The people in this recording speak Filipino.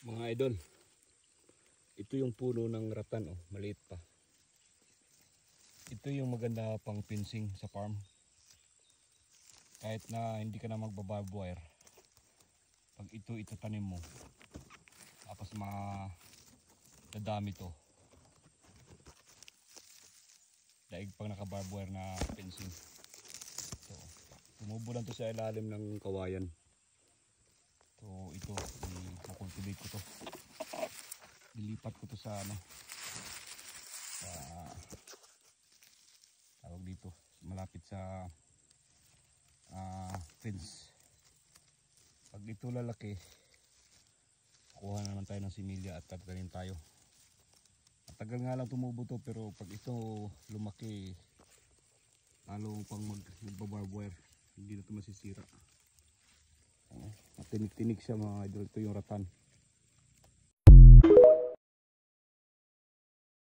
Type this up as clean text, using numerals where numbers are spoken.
Mga idol, ito yung puno ng ratan, oh, maliit pa. Ito yung maganda pang fencing sa farm. Kahit na hindi ka na magba-barbed wire, pag ito tanim mo, tapos dadami to. Daig pang naka-barbed wire na fencing. So, tumubo lang to sa ilalim ng kawayan. So ito, i-cultivate ko to. Dilipat ko to sa sa tawag dito, malapit sa fence. Pag ito lalaki, kuha na naman tayo ng similya at tatanim tayo. Matagal nga lang tumubo to, pero pag ito lumaki, lalo pang magba-barbed wire, hindi na to masisira. Matinik-tinik siya mga idol. Ito yung ratan.